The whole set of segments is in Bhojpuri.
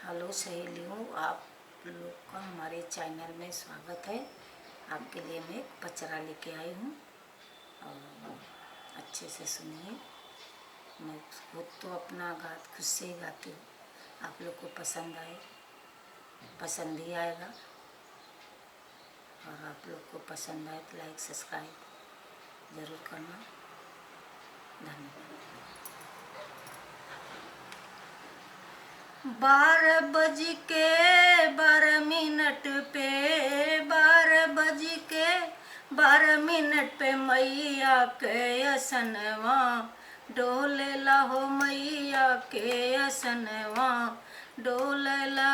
हेलो सहेलियों, आप लोग का हमारे चैनल में स्वागत है। आपके लिए मैं एक पचरा लेके आई हूँ और अच्छे से सुनिए। मैं खुद तो अपना खुद से ही गाती हूँ। आप लोग को पसंद ही आएगा। और आप लोग को पसंद आए तो लाइक सब्सक्राइब ज़रूर करना। धन्यवाद। 12 बज के 12 मिनट पे 12 बज के 12 मिनट पे मैया के असनवा डोलेला हो। मैया के असनवा डोलेला।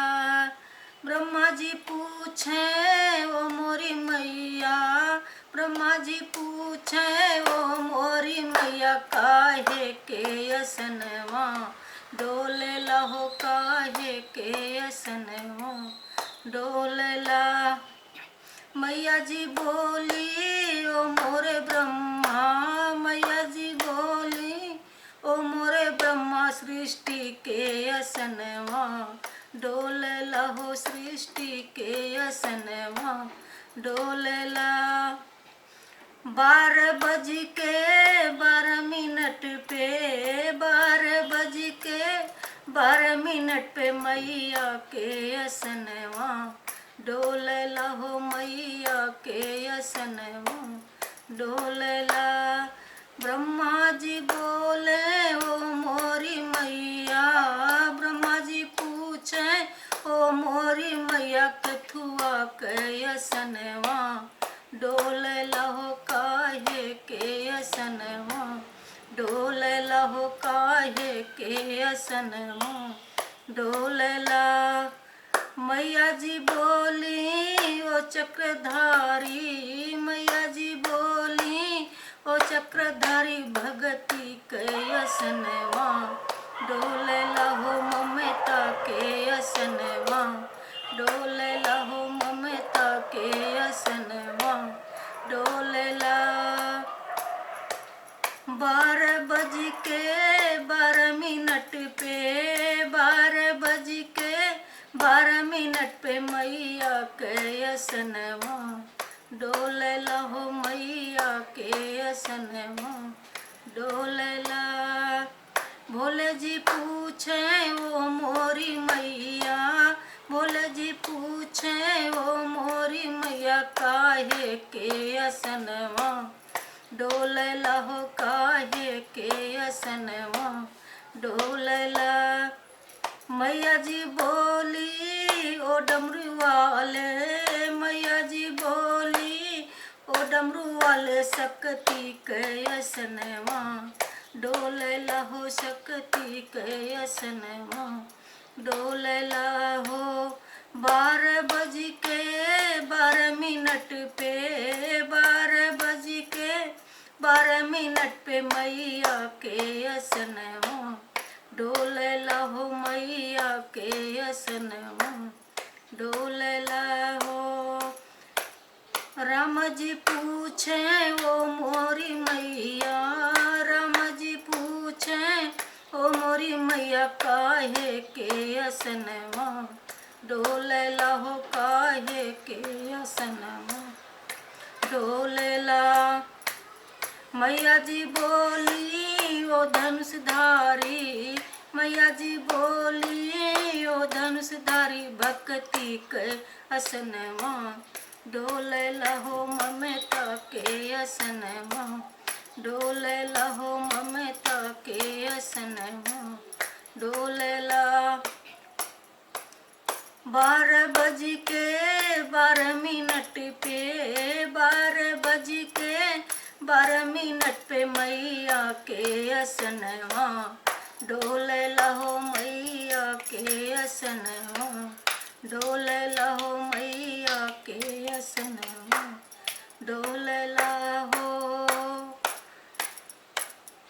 ब्रह्मा जी पूछे ओ मोरी मैया, ब्रह्मा जी पूछे ओ मोरी मैया, काहे के असनवा डोलेला हो, काहे के असनवा डोलेला। मैया जी बोली ओ मोरे ब्रह्मा, मैया जी बोली ओ मोरे ब्रह्मा, सृष्टि के असनवा डोलेला हो, सृष्टि के असनवा डोलेला। 12 बज के 12 मिनट पे 12 बज के 12 मिनट पे मैया के असनवा डोलेला हो, मैया के असनवा डोलेला। ब्रह्मा जी बोले ओ मोरी मैया, ब्रह्मा जी पूछे ओ मोरी मैया, कथुआ के असनवा डोलेला हो, काहे के असनवा डोलेला हो, काहे के असनवा डोलेला। मैया जी बोली ओ चक्रधारी, मैया जी बोली ओ चक्रधारी, भगती के असनवा डोलेला हो, ममता के असनवा डोलेला हो, ममता के असनवा डोलेला। 12 बज के 12 मिनट पे 12 बज के 12 मिनट पे मैया के असनवा डोलेला हो, मैया के असनवा डोलेला। भोले जी पूछे ओ मोरी मैया, भोले जी पूछे ओ मोरी मैया, काहे के असनवा डोलेला हो, काहे के असनवा डोलेला। मैया जी बोली ओ डमरू वाले, मैया जी बोली ओ डमरू वाले, शक्ति के असनवा डोलेला हो, शक्ति के असनवा डोलेला हो। 12 बज के 12 मिनट पे 12 बज के 12 मिनट पे मैया के असनवा डोलेला हो, मैया के असनवा डोलेला हो। राम जी पूछे ओ मोरी मैया, राम जी पूछे ओ मोरी मैया, काहे के असनवा डोलेला हो, काहे के असनवा डोलेला। मैया जी बोली ओ धनुषधारी, मैया जी बोली ओ धनुषधारी, भक्ति के असनवा डोलेला हो, ममता के असनवा डोलेला हो, ममता के असनवा डोलेला। 12 बज के 12 मिनट पे 12 बज के 12 मिनट पे मैया के असनवा डोलेला हो, मैया के असनवा डोलेला हो, मैया के असनवा डोलेला हो।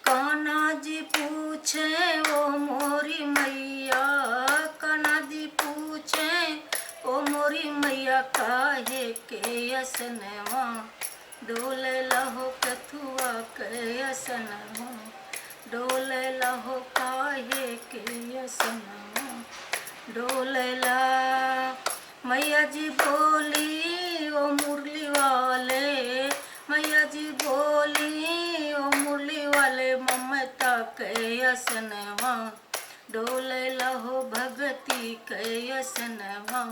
कान्हा जी पूछे ओ मोरी मैया, कान्हा जी पूछे ओ मोरी मैया, काहे के असनवा डोलेला हो, कथुआ के असनवा डोलेला हो, काहे के असनवा डोलेला। मैया जी बोली ओ मुरली वाले, मैया जी बोली ओ मुरली वाले, ममता के असनवा डोलेला हो भगती के असनवा,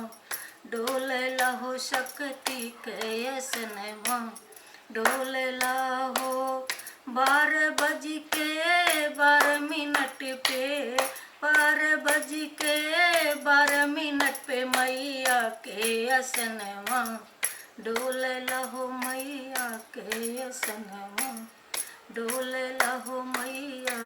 डोलेला हो शक्ति के असनवा, डोलेला हो 12 बज के 12 मिनट पे, 12 बज के 12 मिनट पे मैया के असनवा डोलेला हो, मैया के असनवा डोलेला हो मैया।